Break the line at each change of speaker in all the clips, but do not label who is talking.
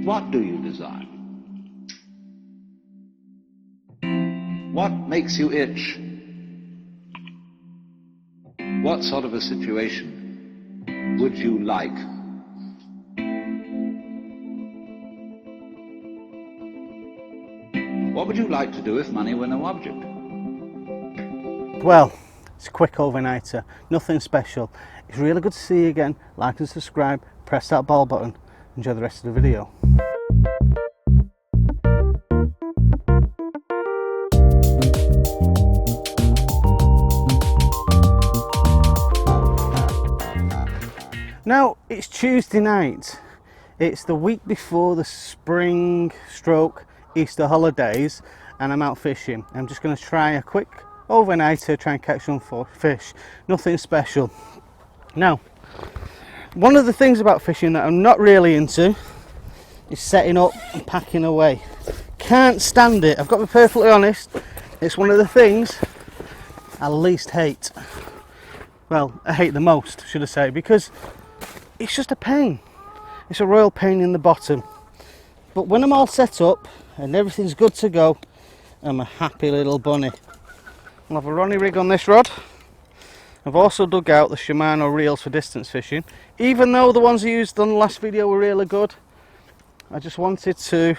What do you desire? What makes you itch? What sort of a situation would you like? What would you like to do if money were no object?
Well, it's a quick overnighter, nothing special. It's really good to see you again. Like and subscribe, press that bell button. Enjoy the rest of the video. Now, it's Tuesday night. It's the week before the spring stroke Easter holidays and I'm out fishing. I'm just going to try a quick overnighter, try and catch some fish. Nothing special. Now, one of the things about fishing that I'm not really into is setting up and packing away. Can't stand it. I've got to be perfectly honest. It's one of the things I least hate. Well, I hate the most, should I say, because it's just a pain. It's a royal pain in the bottom. But when I'm all set up and everything's good to go, I'm a happy little bunny. I'll have a Ronnie rig on this rod. I've also dug out the Shimano reels for distance fishing. Even though the ones I used on the last video were really good, I just wanted to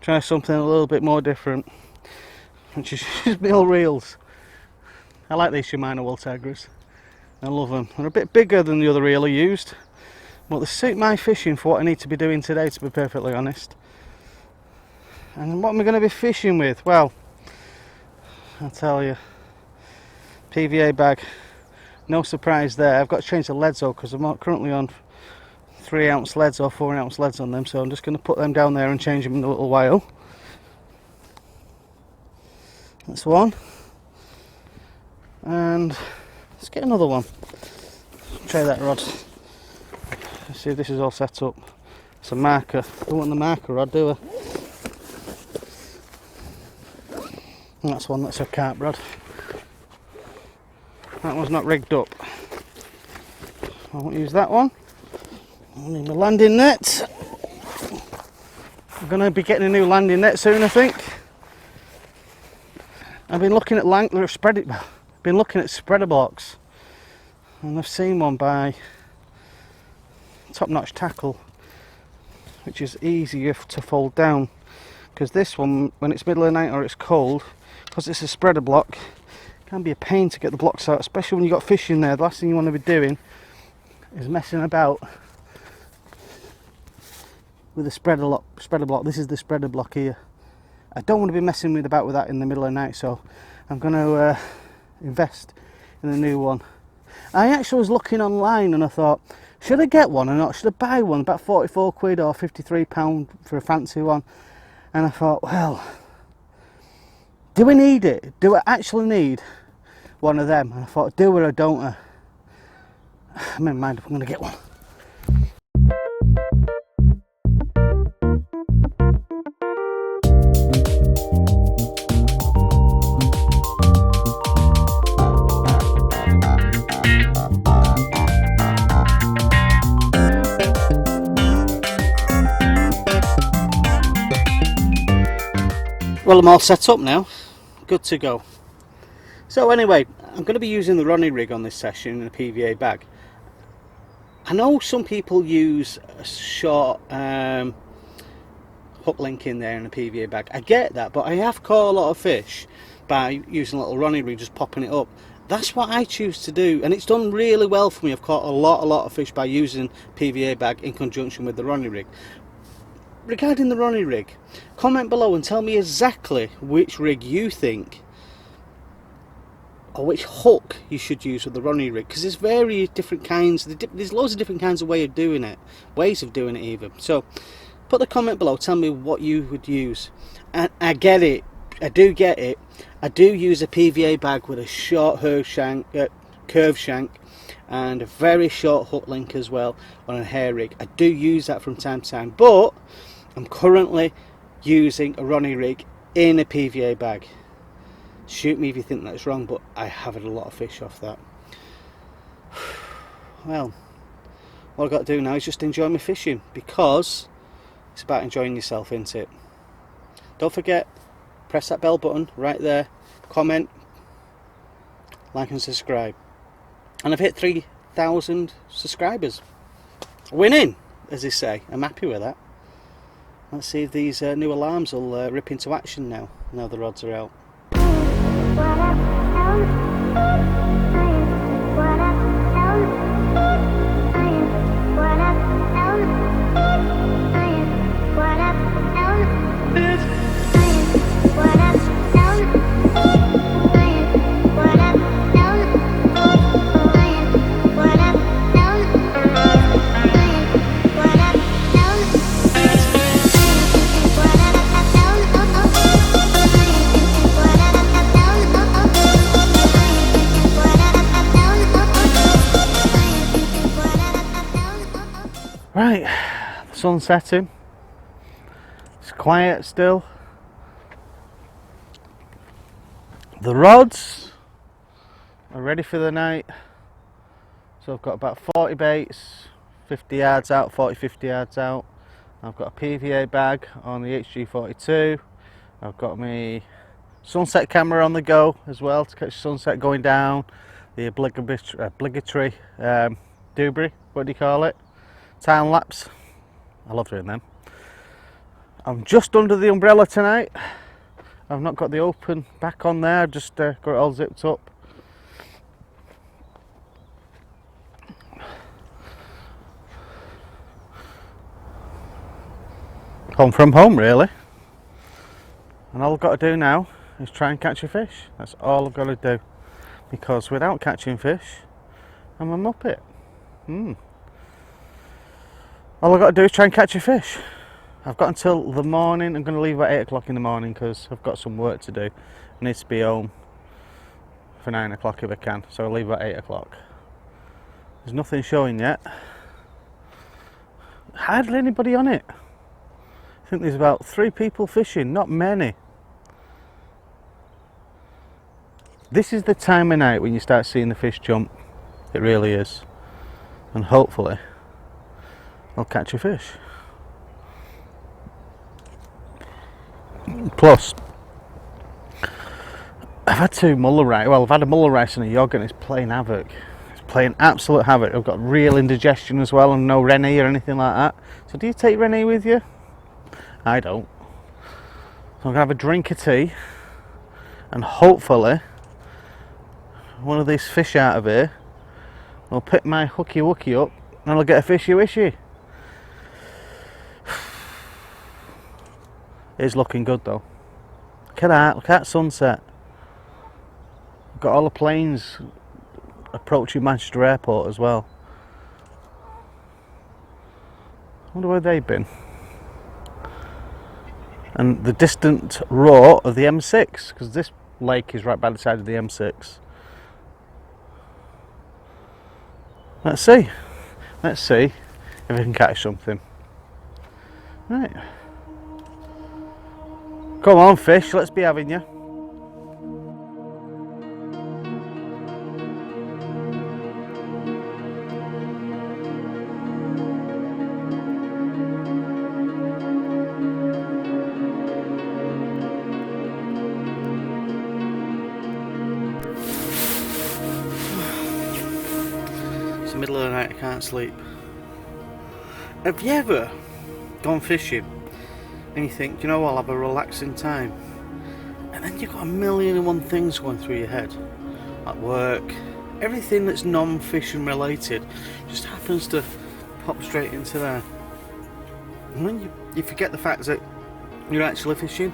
try something a little bit more different, which is use mill reels. I like these Shimano Ultegras. I love them. They're a bit bigger than the other reel I used, but they suit my fishing for what I need to be doing today, to be perfectly honest. And what am I going to be fishing with? Well, I'll tell you. PVA bag. No surprise there. I've got to change the leads though, because I'm currently on 3-ounce leads or 4-ounce leads on them, so I'm just going to put them down there and change them in a little while. That's one. And let's get another one. Try that rod. Let's see if this is all set up. It's a marker. Don't want the marker rod, do I? And that's one, that's a carp rod. That one's not rigged up. I won't use that one. I need my landing net. I'm going to be getting a new landing net soon, I think. I've been looking at spreader blocks, and I've seen one by Top Notch Tackle, which is easier to fold down, because this one, when it's middle of the night or it's cold, because it's a spreader block, it can be a pain to get the blocks out, especially when you've got fish in there. The last thing you want to be doing is messing about with a spreader block. This is the spreader block here. I don't want to be messing about with that in the middle of the night, so I'm going to invest in a new one. I actually was looking online and I thought, should I get one or not? Should I buy one? About 44 quid or £53 for a fancy one. And I thought, well, do I need it? Do I actually need one of them? And I thought, do or don't I? I'm in mind if I'm going to get one. Well, I'm all set up now, good to go. So anyway, I'm going to be using the Ronnie rig on this session in a PVA bag. I know some people use a short hook link in there in a PVA bag. I get that, but I have caught a lot of fish by using a little Ronnie rig, just popping it up. That's what I choose to do, and it's done really well for me. I've caught a lot of fish by using PVA bag in conjunction with the Ronnie rig. Regarding the Ronnie rig, comment below and tell me exactly which rig you think, or which hook you should use with the Ronnie rig, because there's various different kinds, there's loads of different kinds of ways of doing it even. So put the comment below, tell me what you would use. And I get it, I do get it. I do use a PVA bag with a short curve shank and a very short hook link as well on a hair rig. I do use that from time to time, but I'm currently using a Ronnie rig in a PVA bag. Shoot me if you think that's wrong, but I have had a lot of fish off that. Well, what I've got to do now is just enjoy my fishing, because It's about enjoying yourself, isn't it? Don't forget, press that bell button right there, comment, like and subscribe. And I've hit 3,000 subscribers. Winning, as they say. I'm happy with that. Let's see if these new alarms will rip into action now the rods are out. Right, the sun's setting. It's quiet still. The rods are ready for the night. So I've got about 40 baits, 50 yards out, 50 yards out. I've got a PVA bag on the HG42. I've got my sunset camera on the go as well to catch sunset going down. The obligatory doobry, what do you call it? Time lapse. I love doing them. I'm just under the umbrella tonight. I've not got the open back on there, I've just got it all zipped up. Home from home really. And all I've got to do now is try and catch a fish. That's all I've got to do. Because without catching fish, I'm a muppet. All I've got to do is try and catch a fish. I've got until the morning. I'm going to leave at 8 o'clock in the morning because I've got some work to do. I need to be home for 9 o'clock if I can, so I'll leave at 8 o'clock. There's nothing showing yet. Hardly anybody on it. I think there's about 3 people fishing, not many. This is the time of night when you start seeing the fish jump. It really is. And hopefully I'll catch a fish. Plus, I've had 2 muller rice. Well, I've had a muller rice and a yogurt and it's playing havoc. It's playing absolute havoc. I've got real indigestion as well and no Rennie or anything like that. So do you take Rennie with you? I don't. So I'm going to have a drink of tea and hopefully one of these fish out of here will pick my hooky wookie up and I'll get a fishy wishy. It's looking good though. Look at that, look at that sunset. I've got all the planes approaching Manchester Airport as well. I wonder where they've been. And the distant roar of the M6, because this lake is right by the side of the M6. Let's see if I can catch something. Right. Come on fish, let's be having you. It's the middle of the night, I can't sleep. Have you ever gone fishing and you think, you know, I'll have a relaxing time, and then you've got 1,000,001 things going through your head, at work, everything that's non-fishing related just happens to pop straight into there, and then you forget the fact that you're actually fishing.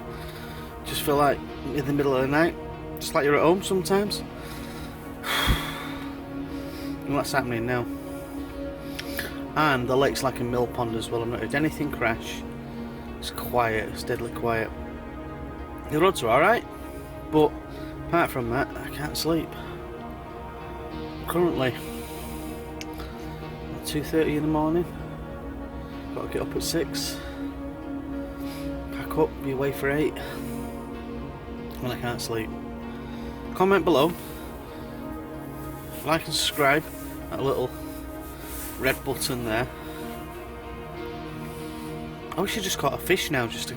Just feel like in the middle of the night, just like you're at home sometimes. And what's happening now? And the lake's like a mill pond as well. I've not heard anything crash. It's quiet, it's deadly quiet. The rods are alright, but apart from that, I can't sleep. Currently, at 2:30 in the morning, got to get up at 6, pack up, be away for 8, and I can't sleep. Comment below, like and subscribe, that little red button there. I wish I just caught a fish now, just to,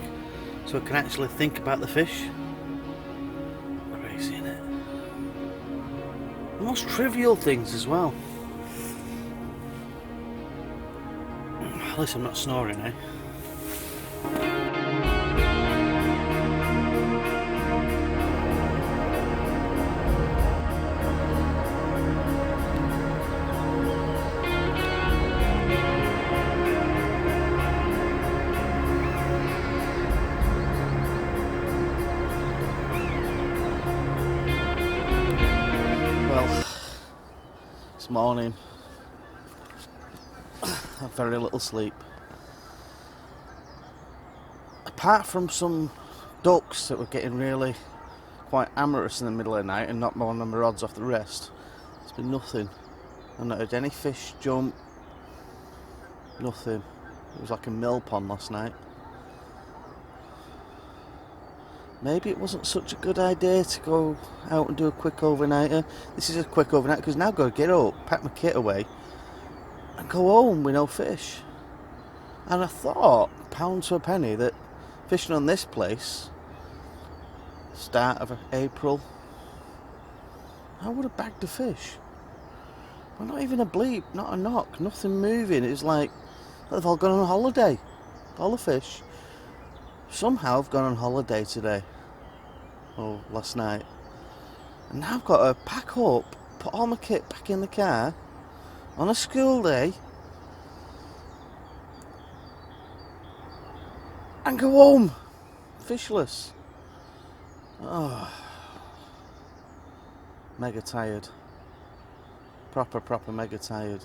so I can actually think about the fish. Crazy, innit? The most trivial things as well. At least I'm not snoring, eh? Well, it's morning. I've very little sleep. Apart from some ducks that were getting really quite amorous in the middle of the night and knocked one of my rods off the rest, it's been nothing. I've not heard any fish jump, nothing. It was like a mill pond last night. Maybe it wasn't such a good idea to go out and do a quick overnighter. This is a quick overnight because now I've got to get up, pack my kit away and go home with no fish. And I thought, pound to a penny, that fishing on this place, start of April, I would have bagged a fish. But not even a bleep, not a knock, nothing moving. It was like they've all gone on holiday. All the fish somehow have gone on holiday today, or last night. And now I've got to pack up, put all my kit back in the car on a school day and go home fishless. Oh, mega tired. Proper mega tired.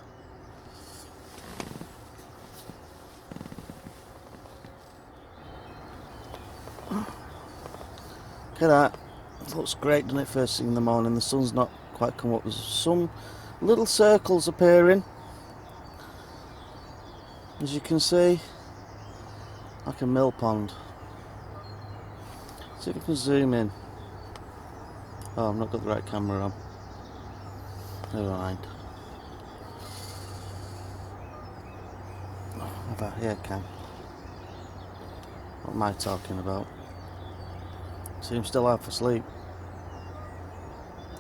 Look at that. It looks great, doesn't it, first thing in the morning? The sun's not quite come up. There's some little circles appearing, as you can see, like a mill pond. See if we can zoom in. Oh, I've not got the right camera on. Never mind. Here I can. What am I talking about? See, I'm still out for sleep.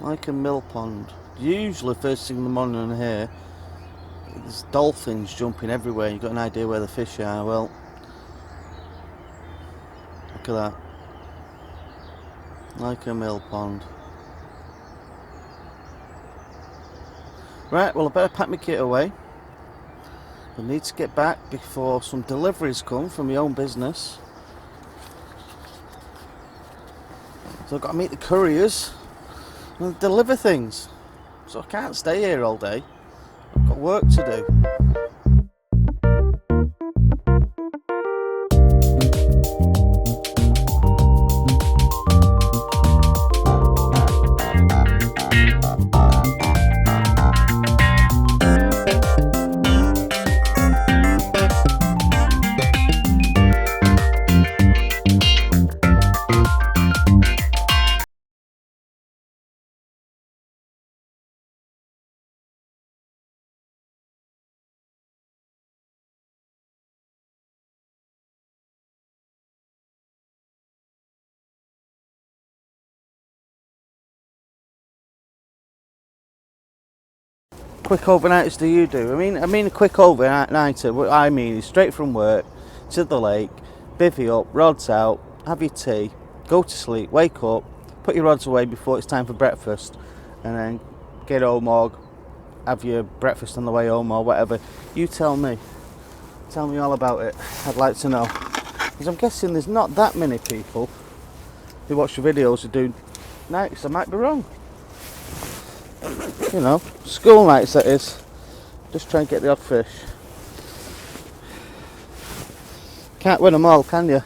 Like a mill pond. Usually first thing in the morning in here, there's dolphins jumping everywhere. You've got an idea where the fish are. Well, look at that. Like a mill pond. Right, well I better pack my kit away. I need to get back before some deliveries come from my own business. So I've got to meet the couriers and deliver things. So I can't stay here all day. I've got work to do. Quick overnights do you do? I mean a quick overnighter, what I mean is straight from work to the lake, bivvy up, rods out, have your tea, go to sleep, wake up, put your rods away before it's time for breakfast, and then get home or have your breakfast on the way home or whatever. You tell me all about it. I'd like to know, because I'm guessing there's not that many people who watch the videos who do nights. I might be wrong. You know, school nights that is. Just try and get the odd fish. Can't win them all, can you?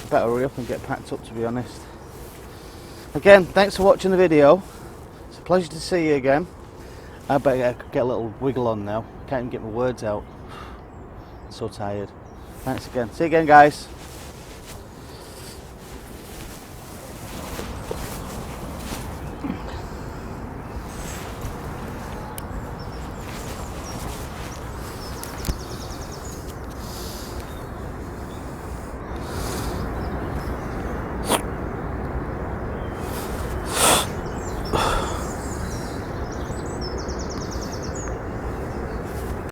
Better hurry up and get packed up, to be honest. Again, thanks for watching the video. It's a pleasure to see you again. I better get a little wiggle on now. Can't even get my words out. I'm so tired. Thanks again. See you again, guys.